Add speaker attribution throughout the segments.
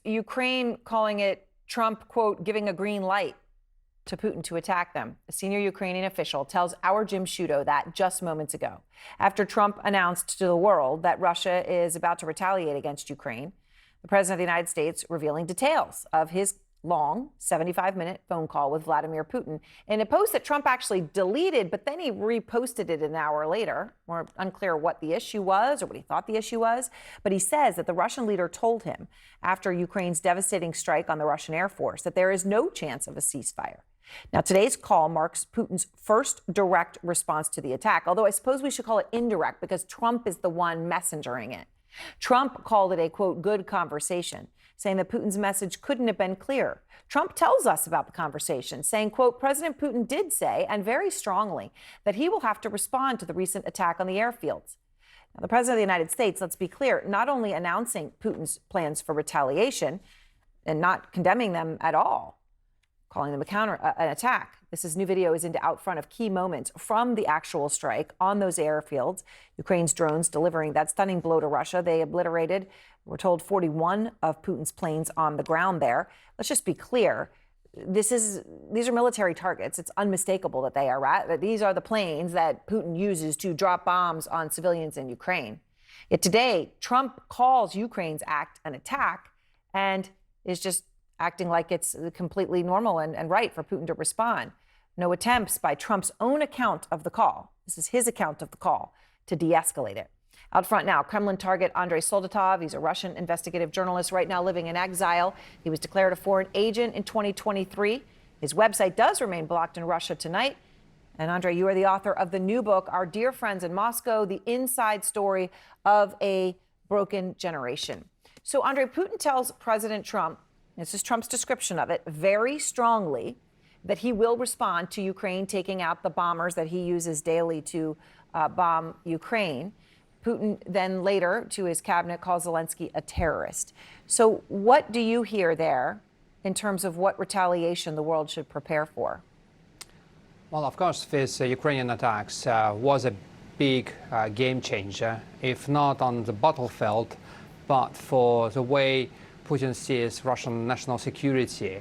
Speaker 1: Ukraine calling it Trump, quote, giving a green light to Putin to attack them. A senior Ukrainian official tells our Jim Sciutto that just moments ago, after Trump announced to the world that Russia is about to retaliate against Ukraine. The president of the United States revealing details of his long 75-minute phone call with Vladimir Putin in a post that Trump actually deleted, but then he reposted it an hour later. More unclear what the issue was or what he thought the issue was. But he says that the Russian leader told him after Ukraine's devastating strike on the Russian Air Force that there is no chance of a ceasefire. Now, today's call marks Putin's first direct response to the attack, although I suppose we should call it indirect because Trump is the one messengering it. Trump called it a, quote, good conversation, saying that Putin's message couldn't have been clearer. Trump tells us about the conversation, saying, quote, President Putin did say, and very strongly, that he will have to respond to the recent attack on the airfields. Now, the president of the United States, let's be clear, not only announcing Putin's plans for retaliation and not condemning them at all, calling them an attack. This new video is out front of key moments from the actual strike on those airfields. Ukraine's drones delivering that stunning blow to Russia. They obliterated, we're told, 41 of Putin's planes on the ground there. Let's just be clear. These are military targets. It's unmistakable that they are that these are the planes that Putin uses to drop bombs on civilians in Ukraine. Yet today, Trump calls Ukraine's act an attack and is just acting like it's completely normal and right for Putin to respond. No attempts by Trump's own account of the call. This is his account of the call to de-escalate it. Out front now, Kremlin target Andrei Soldatov. He's a Russian investigative journalist right now living in exile. He was declared a foreign agent in 2023. His website does remain blocked in Russia tonight. And Andrei, you are the author of the new book, Our Dear Friends in Moscow, The Inside Story of a Broken Generation. So, Andrei, Putin tells President Trump, this is Trump's description of it, very strongly, that he will respond to Ukraine taking out the bombers that he uses daily to bomb Ukraine. Putin then later, to his cabinet, calls Zelensky a terrorist. So what do you hear there in terms of what retaliation the world should prepare for?
Speaker 2: Well, of course, this Ukrainian attacks was a big game changer, if not on the battlefield, but for the way Putin sees Russian national security.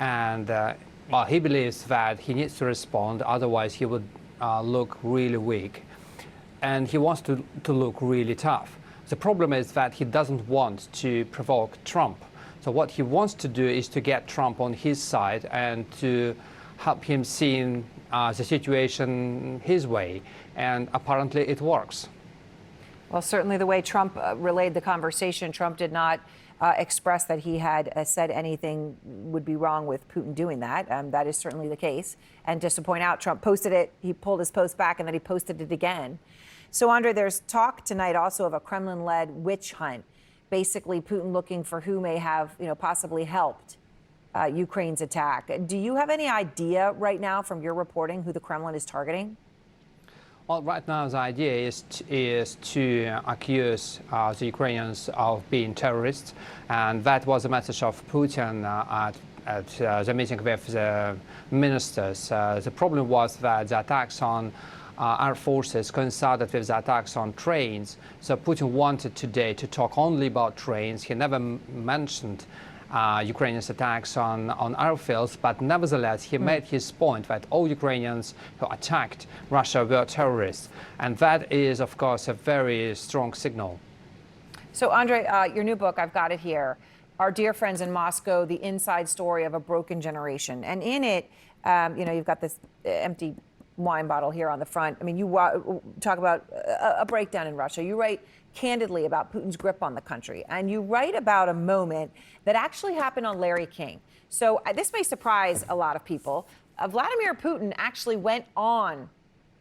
Speaker 2: And well, he believes that he needs to respond, otherwise he would look really weak. And he wants to look really tough. The problem is that he doesn't want to provoke Trump. So what he wants to do is to get Trump on his side and to help him see the situation his way. And apparently it works.
Speaker 1: Well, certainly the way Trump relayed the conversation, Trump did not express that he had said anything would be wrong with Putin doing that. That is certainly the case. And just to point out, Trump posted it, he pulled his post back, and then he posted it again. So, Andrei, there's talk tonight also of a Kremlin-led witch hunt, basically Putin looking for who may have, possibly helped Ukraine's attack. Do you have any idea right now from your reporting who the Kremlin is targeting?
Speaker 2: Well, right now the idea is to accuse the Ukrainians of being terrorists, and that was the message of Putin at the meeting with the ministers. The problem was that the attacks on air forces coincided with the attacks on trains, so Putin wanted today to talk only about trains. He never mentioned Ukrainians' attacks on airfields, but nevertheless, he made his point that all Ukrainians who attacked Russia were terrorists. And that is, of course, a very strong signal.
Speaker 1: So, Andrei, your new book, I've got it here, Our Dear Friends in Moscow, The Inside Story of a Broken Generation. And in it, you've got this empty wine bottle here on the front. I mean, you talk about a breakdown in Russia. You write candidly about Putin's grip on the country. And you write about a moment that actually happened on Larry King. So this may surprise a lot of people. Vladimir Putin actually went on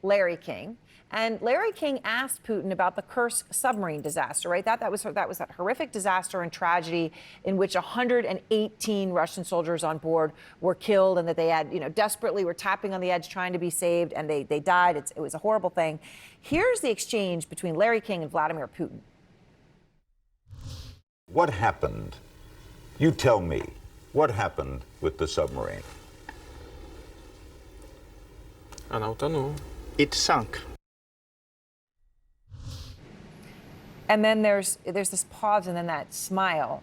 Speaker 1: Larry King. And Larry King asked Putin about the Kursk submarine disaster, right? That was that horrific disaster and tragedy in which 118 Russian soldiers on board were killed, and that they had, desperately were tapping on the edge trying to be saved, and they died. It was a horrible thing. Here's the exchange between Larry King and Vladimir Putin.
Speaker 3: What happened? You tell me. What happened with the submarine?
Speaker 4: It sank.
Speaker 1: And then there's this pause and then that smile,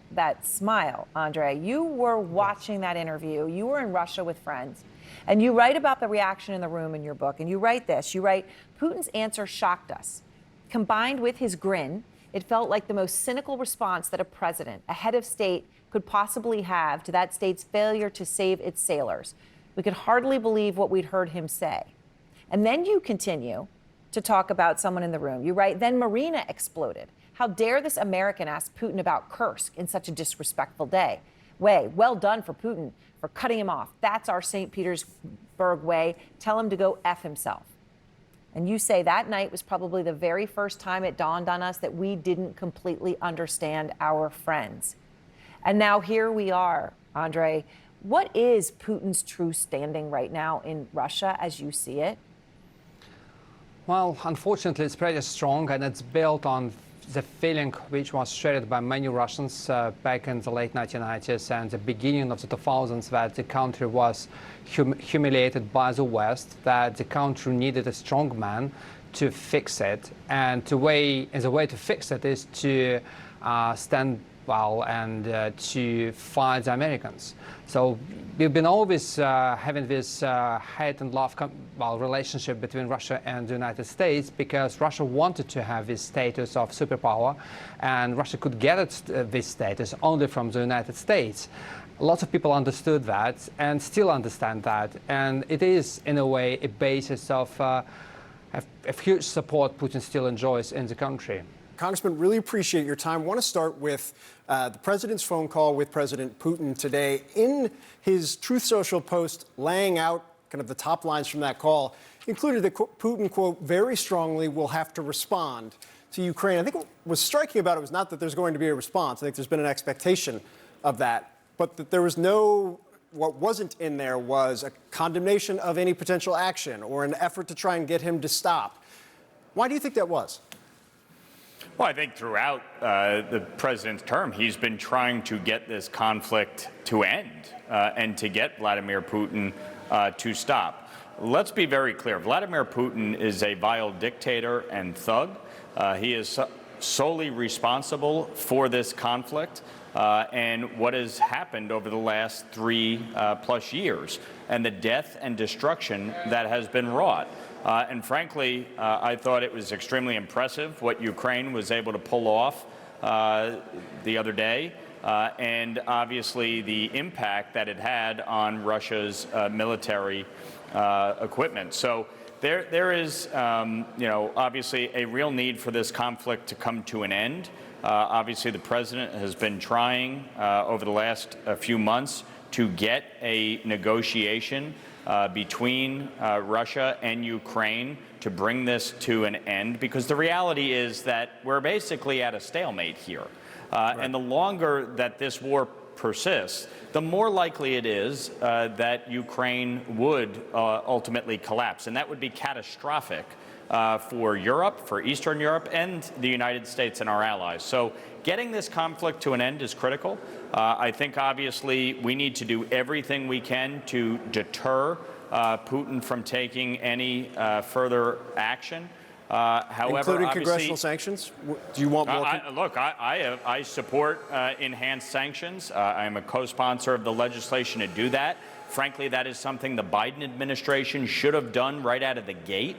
Speaker 1: Andre. You were watching that interview. You were in Russia with friends. And you write about the reaction in the room in your book. And you write this. You write, Putin's answer shocked us. Combined with his grin, it felt like the most cynical response that a president, a head of state, could possibly have to that state's failure to save its sailors. We could hardly believe what we'd heard him say. And then you continue to talk about someone in the room. You write, then Marina exploded. How dare this American ask Putin about Kursk in such a disrespectful way? Well done for Putin for cutting him off. That's our St. Petersburg way. Tell him to go F himself. And you say that night was probably the very first time it dawned on us that we didn't completely understand our friends. And now here we are, Andre. What is Putin's true standing right now in Russia as you see it?
Speaker 2: Well, unfortunately, it's pretty strong, and it's built on the feeling which was shared by many Russians back in the late 1990s and the beginning of the 2000s, that the country was humiliated by the West, that the country needed a strong man to fix it. And the way to fix it is to stand well and to fight the Americans. So we've been always having this hate and love relationship between Russia and the United States, because Russia wanted to have this status of superpower, and Russia could get this status only from the United States. Lots of people understood that and still understand that, and it is in a way a basis of a huge support Putin still enjoys in the country.
Speaker 4: Congressman, really appreciate your time. I want to start with the president's phone call with President Putin today. In his Truth Social post laying out kind of the top lines from that call, included that Putin, quote, very strongly will have to respond to Ukraine. I think what was striking about it was not that there's going to be a response. I think there's been an expectation of that, but that there was what wasn't in there was a condemnation of any potential action or an effort to try and get him to stop. Why do you think that was?
Speaker 5: Well, I think throughout the president's term, he's been trying to get this conflict to end and to get Vladimir Putin to stop. Let's be very clear. Vladimir Putin is a vile dictator and thug. He is solely responsible for this conflict and what has happened over the last 3+ years and the death and destruction that has been wrought. And frankly, I thought it was extremely impressive what Ukraine was able to pull off the other day, and obviously the impact that it had on Russia's military equipment. So there is, obviously a real need for this conflict to come to an end. Obviously, the president has been trying over the last few months to get a negotiation between Russia and Ukraine to bring this to an end, because the reality is that we're basically at a stalemate here. Right. And the longer that this war persists, the more likely it is that Ukraine would ultimately collapse. And that would be catastrophic for Europe, for Eastern Europe, and the United States and our allies. So getting this conflict to an end is critical. I think, obviously, we need to do everything we can to deter Putin from taking any further action. However,
Speaker 4: including congressional sanctions? Do you want more?
Speaker 5: Look, I support enhanced sanctions. I am a co-sponsor of the legislation to do that. Frankly, that is something the Biden administration should have done right out of the gate.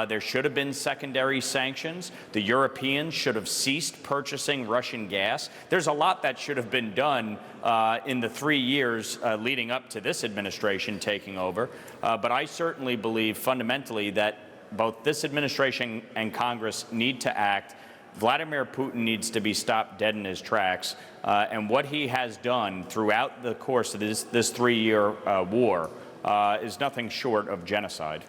Speaker 5: There should have been secondary sanctions. The Europeans should have ceased purchasing Russian gas. There's a lot that should have been done in the 3 years leading up to this administration taking over. But I certainly believe fundamentally that both this administration and Congress need to act. Vladimir Putin needs to be stopped dead in his tracks. And what he has done throughout the course of this 3-year war is nothing short of genocide.